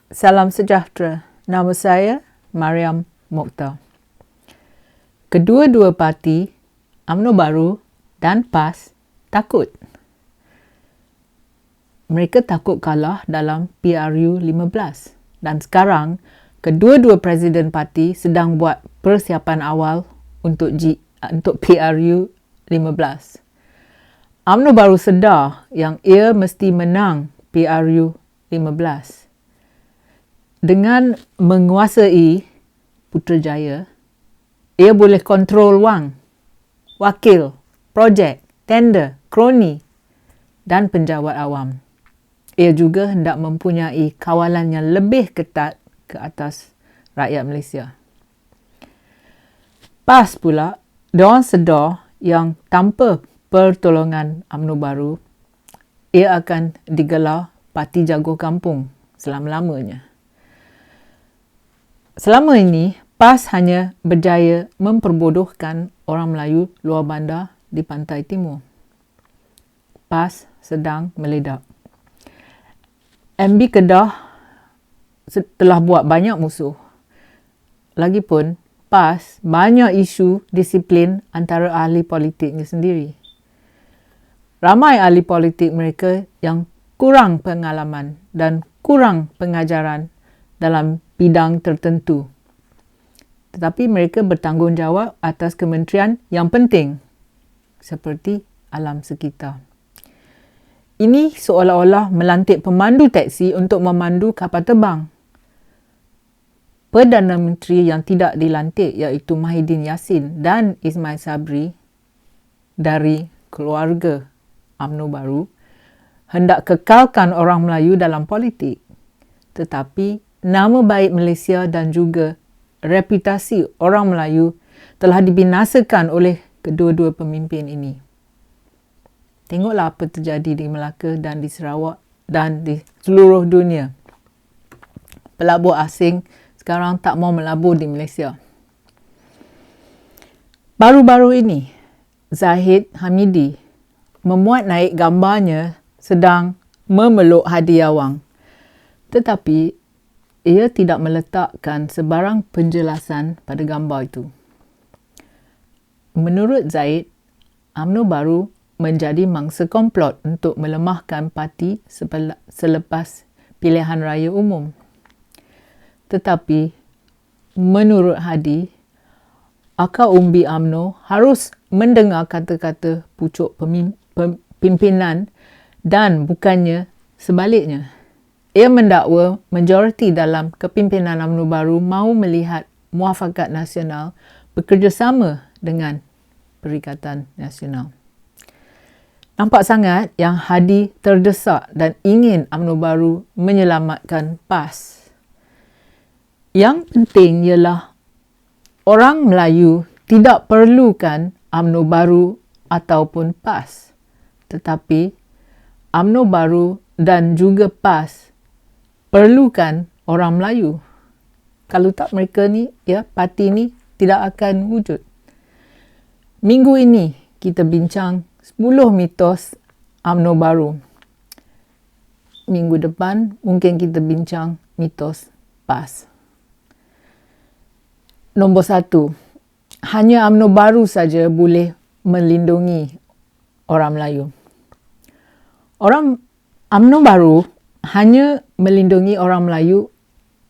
Salam sejahtera. Nama saya Mariam Mokhtar. Kedua-dua parti, UMNO Baru dan PAS, takut. Mereka takut kalah dalam PRU 15. Dan sekarang, kedua-dua presiden parti sedang buat persiapan awal untuk PRU 15. UMNO Baru sedar yang ia mesti menang PRU 15. Dengan menguasai Putrajaya, ia boleh kontrol wang, wakil, projek, tender, kroni dan penjawat awam. Ia juga hendak mempunyai kawalan yang lebih ketat ke atas rakyat Malaysia. PAS pula, diorang sedar yang tanpa pertolongan UMNO Baru, ia akan digelar Parti Jago Kampung selama-lamanya. Selama ini, PAS hanya berjaya memperbodohkan orang Melayu luar bandar di pantai timur. PAS sedang meledak. MB Kedah telah buat banyak musuh. Lagipun, PAS banyak isu disiplin antara ahli politiknya sendiri. Ramai ahli politik mereka yang kurang pengalaman dan kurang pengajaran dalam bidang tertentu. Tetapi mereka bertanggungjawab atas kementerian yang penting seperti alam sekitar. Ini seolah-olah melantik pemandu teksi untuk memandu kapal terbang. Perdana Menteri yang tidak dilantik iaitu Mahidin Yassin dan Ismail Sabri dari keluarga UMNO Baru hendak kekalkan orang Melayu dalam politik. Tetapi nama baik Malaysia dan juga reputasi orang Melayu telah dibinasakan oleh kedua-dua pemimpin ini. Tengoklah apa terjadi di Melaka dan di Sarawak dan di seluruh dunia. Pelabur asing sekarang tak mau melabur di Malaysia. Baru-baru ini, Zahid Hamidi memuat naik gambarnya sedang memeluk hadiah wang. Tetapi, ia tidak meletakkan sebarang penjelasan pada gambar itu. Menurut Zaid, UMNO Baru menjadi mangsa komplot untuk melemahkan parti selepas pilihan raya umum. Tetapi, menurut Hadi, akar umbi UMNO harus mendengar kata-kata pucuk pimpinan dan bukannya sebaliknya. Ia mendakwa majoriti dalam kepimpinan UMNO Baru mahu melihat Muafakat Nasional bekerjasama dengan Perikatan Nasional. Nampak sangat yang Hadi terdesak dan ingin UMNO Baru menyelamatkan PAS. Yang penting ialah orang Melayu tidak perlukan UMNO Baru ataupun PAS. Tetapi UMNO Baru dan juga PAS perlukan orang Melayu. Kalau tak mereka ni, parti ni tidak akan wujud. Minggu ini kita bincang 10 mitos UMNO Baru. Minggu depan mungkin kita bincang mitos PAS. Nombor 1. Hanya UMNO Baru saja boleh melindungi orang Melayu. UMNO Baru hanya melindungi orang Melayu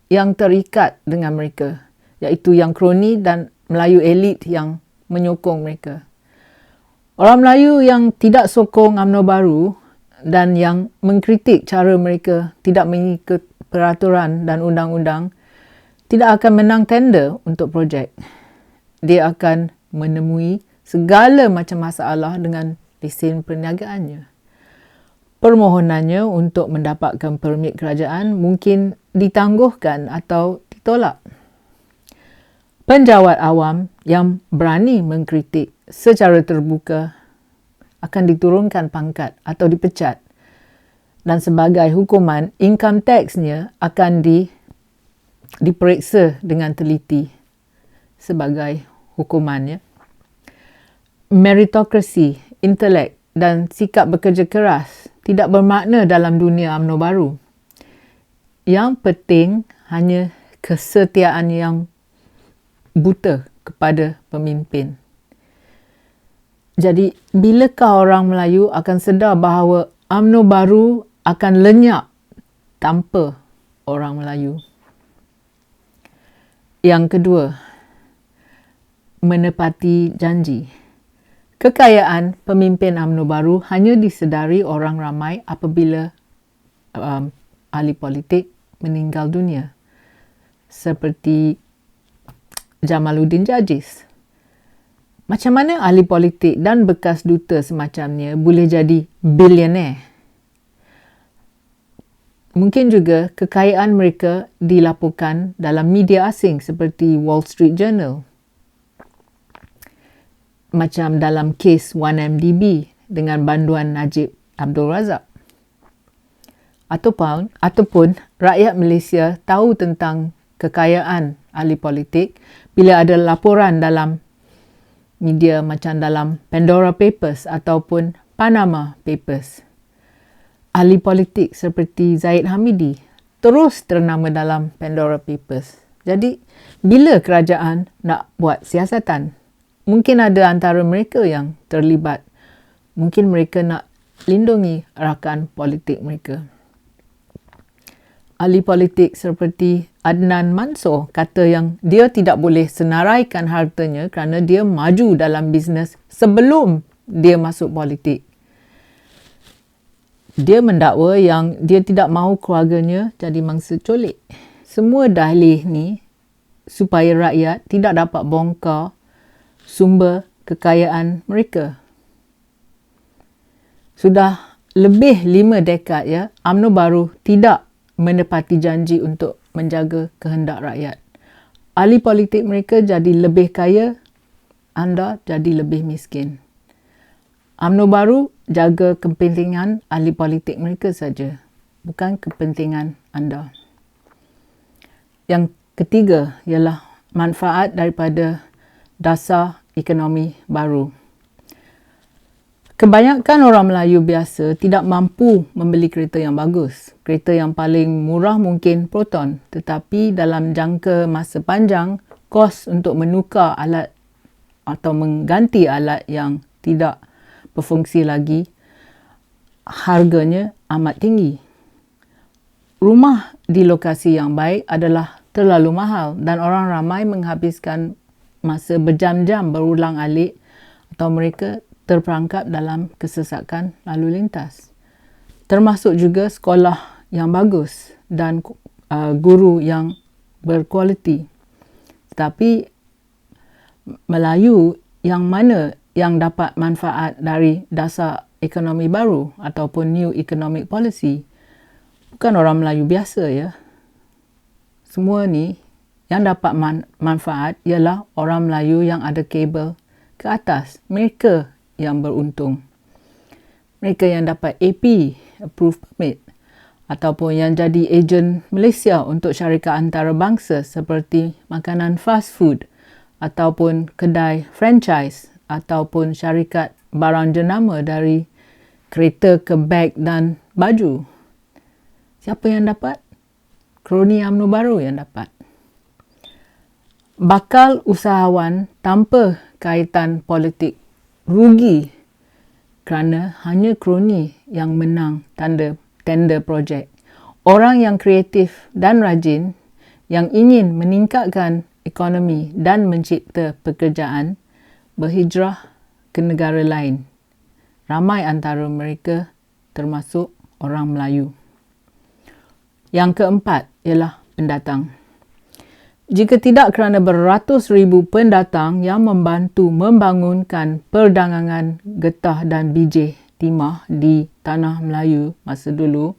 yang terikat dengan mereka, iaitu yang kroni dan Melayu elit yang menyokong mereka. Orang Melayu yang tidak sokong UMNO Baru dan yang mengkritik cara mereka tidak mengikut peraturan dan undang-undang tidak akan menang tender untuk projek. Dia akan menemui segala macam masalah dengan lesen perniagaannya. Permohonannya untuk mendapatkan permit kerajaan mungkin ditangguhkan atau ditolak. Penjawat awam yang berani mengkritik secara terbuka akan diturunkan pangkat atau dipecat. Dan sebagai hukuman, income tax-nya akan diperiksa dengan teliti sebagai hukumannya. Meritokrasi, intelek dan sikap bekerja keras tidak bermakna dalam dunia UMNO Baru. Yang penting hanya kesetiaan yang buta kepada pemimpin. Jadi, bilakah orang Melayu akan sedar bahawa UMNO baru akan lenyap tanpa orang Melayu? Yang kedua, menepati janji. Kekayaan pemimpin UMNO baru hanya disedari orang ramai apabila ahli politik meninggal dunia. Seperti Jamaluddin Jajis. Macam mana ahli politik dan bekas duta semacamnya boleh jadi bilioner? Mungkin juga kekayaan mereka dilaporkan dalam media asing seperti Wall Street Journal. Macam dalam kes 1MDB dengan banduan Najib Abdul Razak. Ataupun rakyat Malaysia tahu tentang kekayaan ahli politik bila ada laporan dalam media macam dalam Pandora Papers ataupun Panama Papers. Ahli politik seperti Zahid Hamidi terus ternama dalam Pandora Papers. Jadi, bila kerajaan nak buat siasatan, mungkin ada antara mereka yang terlibat. Mungkin mereka nak lindungi rakan politik mereka. Ahli politik seperti Adnan Mansor kata yang dia tidak boleh senaraikan hartanya kerana dia maju dalam bisnes sebelum dia masuk politik. Dia mendakwa yang dia tidak mahu keluarganya jadi mangsa colik. Semua dalih ni supaya rakyat tidak dapat bongkar sumber kekayaan mereka. Sudah lebih 5 dekad UMNO baru tidak menepati janji untuk menjaga kehendak rakyat. Ahli politik mereka jadi lebih kaya, anda jadi lebih miskin. UMNO baru jaga kepentingan ahli politik mereka saja, bukan kepentingan anda. Yang ketiga ialah manfaat daripada dasar ekonomi baru. Kebanyakan orang Melayu biasa tidak mampu membeli kereta yang bagus. Kereta yang paling murah mungkin Proton. Tetapi dalam jangka masa panjang, kos untuk menukar alat atau mengganti alat yang tidak berfungsi lagi, harganya amat tinggi. Rumah di lokasi yang baik adalah terlalu mahal dan orang ramai menghabiskan masa berjam-jam berulang alik atau mereka terperangkap dalam kesesakan lalu lintas. Termasuk juga sekolah yang bagus dan guru yang berkualiti. Tetapi Melayu yang mana yang dapat manfaat dari dasar ekonomi baru ataupun new economic policy? Bukan orang Melayu biasa Semua ni yang dapat manfaat ialah orang Melayu yang ada kabel ke atas. Mereka yang beruntung. Mereka yang dapat AP, Approved Permit, ataupun yang jadi ejen Malaysia untuk syarikat antarabangsa seperti makanan fast food, ataupun kedai franchise, ataupun syarikat barang jenama dari kereta ke beg dan baju. Siapa yang dapat? Kroni UMNO baru yang dapat. Bakal usahawan tanpa kaitan politik rugi kerana hanya kroni yang menang tender projek. Orang yang kreatif dan rajin yang ingin meningkatkan ekonomi dan mencipta pekerjaan berhijrah ke negara lain. Ramai antara mereka termasuk orang Melayu. Yang keempat ialah pendatang. Jika tidak kerana beratus ribu pendatang yang membantu membangunkan perdagangan getah dan biji timah di tanah Melayu masa dulu,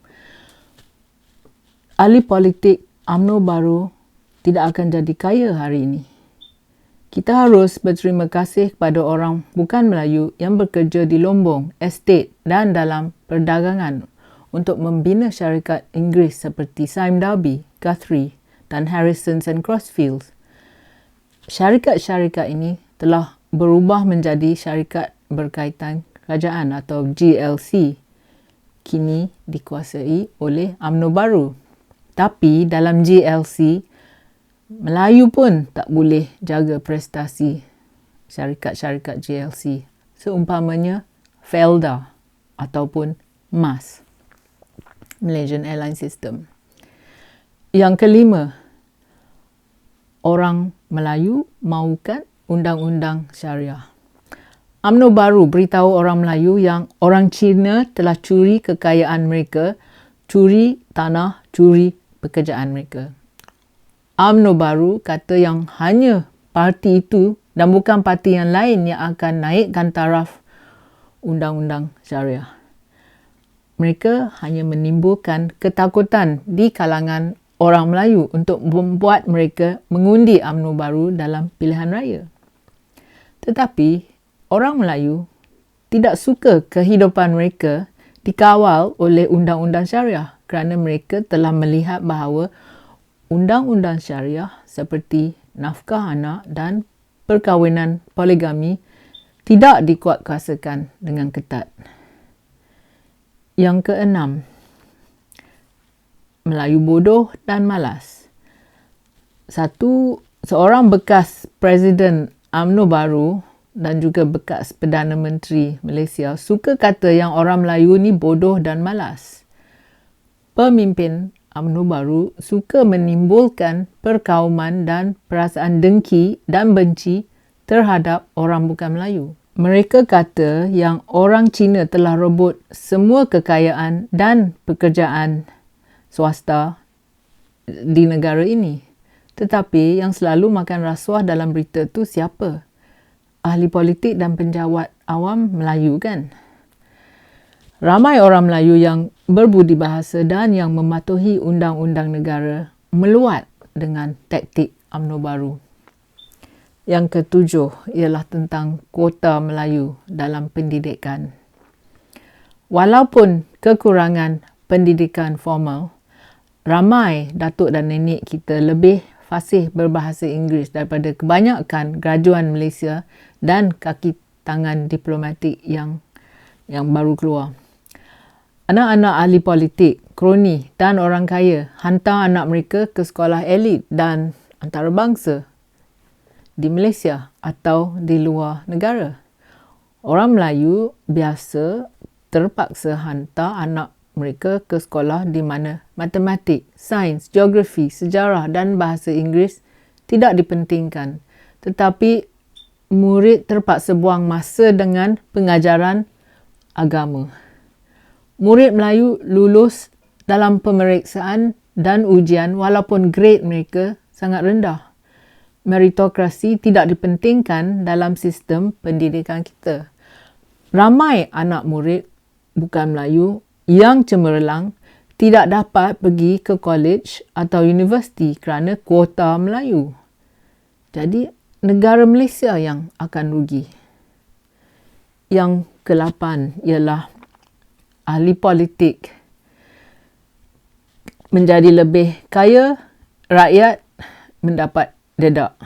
ahli politik UMNO baru tidak akan jadi kaya hari ini. Kita harus berterima kasih kepada orang bukan Melayu yang bekerja di lombong, estate dan dalam perdagangan untuk membina syarikat Inggeris seperti Sime Darby, Guthrie dan Harrisons and Crossfields. Syarikat-syarikat ini telah berubah menjadi syarikat berkaitan kerajaan atau GLC, kini dikuasai oleh UMNO baru. Tapi dalam GLC, Melayu pun tak boleh jaga prestasi syarikat-syarikat GLC. Seumpamanya Felda ataupun MAS, Malaysian Airline System. Yang kelima, orang Melayu mahukan undang-undang syariah. UMNO baru beritahu orang Melayu yang orang Cina telah curi kekayaan mereka, curi tanah, curi pekerjaan mereka. UMNO baru kata yang hanya parti itu dan bukan parti yang lain yang akan naikkan taraf undang-undang syariah. Mereka hanya menimbulkan ketakutan di kalangan orang Melayu untuk membuat mereka mengundi UMNO baru dalam pilihan raya. Tetapi orang Melayu tidak suka kehidupan mereka dikawal oleh undang-undang syariah kerana mereka telah melihat bahawa undang-undang syariah seperti nafkah anak dan perkahwinan poligami tidak dikuatkuasakan dengan ketat. Yang keenam, Melayu bodoh dan malas. Seorang bekas Presiden UMNO baru dan juga bekas Perdana Menteri Malaysia suka kata yang orang Melayu ni bodoh dan malas. Pemimpin UMNO baru suka menimbulkan perkauman dan perasaan dengki dan benci terhadap orang bukan Melayu. Mereka kata yang orang Cina telah rebut semua kekayaan dan pekerjaan swasta di negara ini. Tetapi yang selalu makan rasuah dalam berita tu siapa? Ahli politik dan penjawat awam Melayu kan? Ramai orang Melayu yang berbudi bahasa dan yang mematuhi undang-undang negara meluat dengan taktik UMNO baru. Yang ketujuh ialah tentang kuota Melayu dalam pendidikan. Walaupun kekurangan pendidikan formal, ramai datuk dan nenek kita lebih fasih berbahasa Inggeris daripada kebanyakan graduan Malaysia dan kaki tangan diplomatik yang baru keluar. Anak-anak ahli politik, kroni dan orang kaya hantar anak mereka ke sekolah elit dan antarabangsa di Malaysia atau di luar negara. Orang Melayu biasa terpaksa hantar anak mereka ke sekolah di mana matematik, sains, geografi, sejarah dan bahasa Inggeris tidak dipentingkan. Tetapi murid terpaksa buang masa dengan pengajaran agama. Murid Melayu lulus dalam pemeriksaan dan ujian walaupun grade mereka sangat rendah. Meritokrasi tidak dipentingkan dalam sistem pendidikan kita. Ramai anak murid bukan Melayu yang cemerlang tidak dapat pergi ke college atau universiti kerana kuota Melayu. Jadi, negara Malaysia yang akan rugi. Yang ke-8 ialah ahli politik menjadi lebih kaya, rakyat mendapat dedak.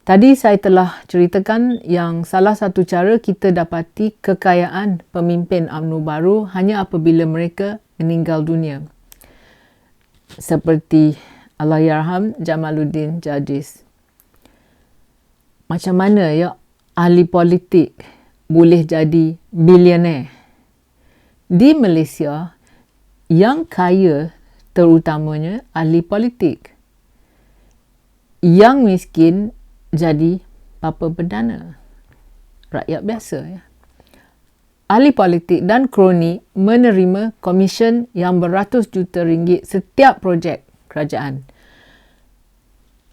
Tadi saya telah ceritakan yang salah satu cara kita dapati kekayaan pemimpin UMNO baru hanya apabila mereka meninggal dunia. Seperti Allahyarham Jamaluddin Jadis. Macam mana ya ahli politik boleh jadi bilioner? Di Malaysia, yang kaya terutamanya ahli politik. Yang miskin jadi bapa perdana. Rakyat biasa ya. Ahli politik dan kroni menerima komisen yang beratus juta ringgit setiap projek kerajaan.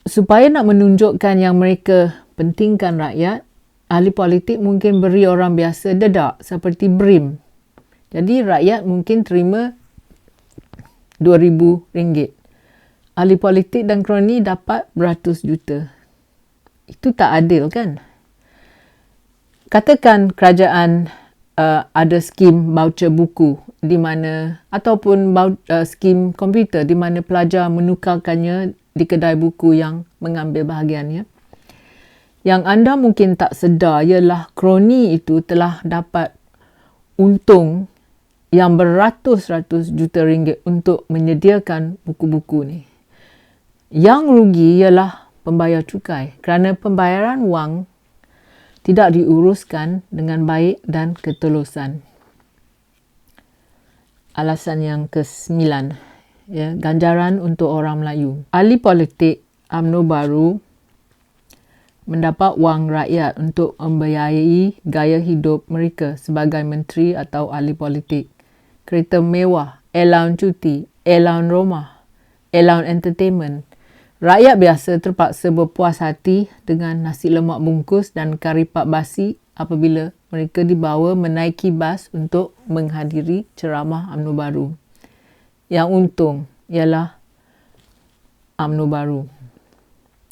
Supaya nak menunjukkan yang mereka pentingkan rakyat, ahli politik mungkin beri orang biasa dedak seperti BRIM. Jadi rakyat mungkin terima RM2,000. Ahli politik dan kroni dapat beratus juta. Itu tak adil kan? Katakan kerajaan ada skim voucher buku di mana ataupun skim komputer di mana pelajar menukarkannya di kedai buku yang mengambil bahagiannya. Yang anda mungkin tak sedar ialah kroni itu telah dapat untung yang beratus-ratus juta ringgit untuk menyediakan buku-buku ni. Yang rugi ialah pembayar cukai kerana pembayaran wang tidak diuruskan dengan baik dan ketelusan. Alasan yang ke-9, ya, ganjaran untuk orang Melayu. Ahli politik UMNO baru mendapat wang rakyat untuk membiayai gaya hidup mereka sebagai menteri atau ahli politik. Kereta mewah, allowance cuti, allowance rumah, allowance entertainment. Rakyat biasa terpaksa berpuas hati dengan nasi lemak bungkus dan kari pak basi apabila mereka dibawa menaiki bas untuk menghadiri ceramah UMNO baru. Yang untung ialah UMNO baru.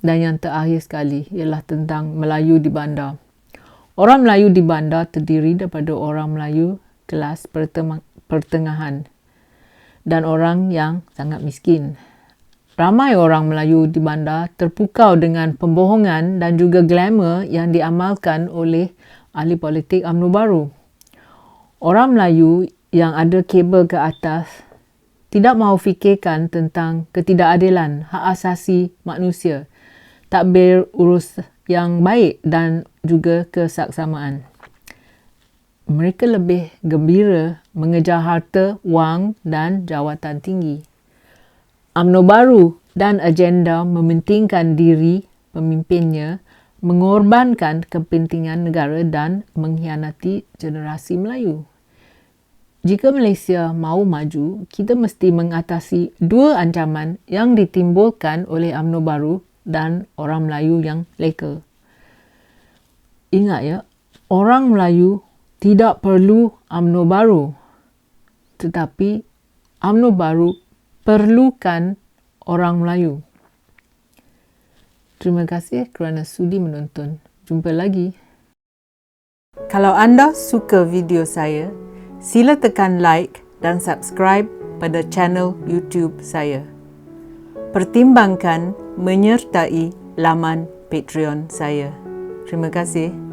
Dan yang terakhir sekali ialah tentang Melayu di bandar. Orang Melayu di bandar terdiri daripada orang Melayu kelas pertengahan dan orang yang sangat miskin. Ramai orang Melayu di bandar terpukau dengan pembohongan dan juga glamour yang diamalkan oleh ahli politik UMNO baru. Orang Melayu yang ada kabel ke atas tidak mahu fikirkan tentang ketidakadilan hak asasi manusia, tadbir urus yang baik dan juga kesaksamaan. Mereka lebih gembira mengejar harta, wang dan jawatan tinggi. UMNO baru dan agenda mementingkan diri pemimpinnya, mengorbankan kepentingan negara dan mengkhianati generasi Melayu. Jika Malaysia mahu maju, kita mesti mengatasi dua ancaman yang ditimbulkan oleh UMNO baru dan orang Melayu yang leka. Ingat ya, orang Melayu tidak perlu UMNO baru, tetapi UMNO baru perlukan orang Melayu. Terima kasih kerana sudi menonton. Jumpa lagi. Kalau anda suka video saya, sila tekan like dan subscribe pada channel YouTube saya. Pertimbangkan menyertai laman Patreon saya. Terima kasih.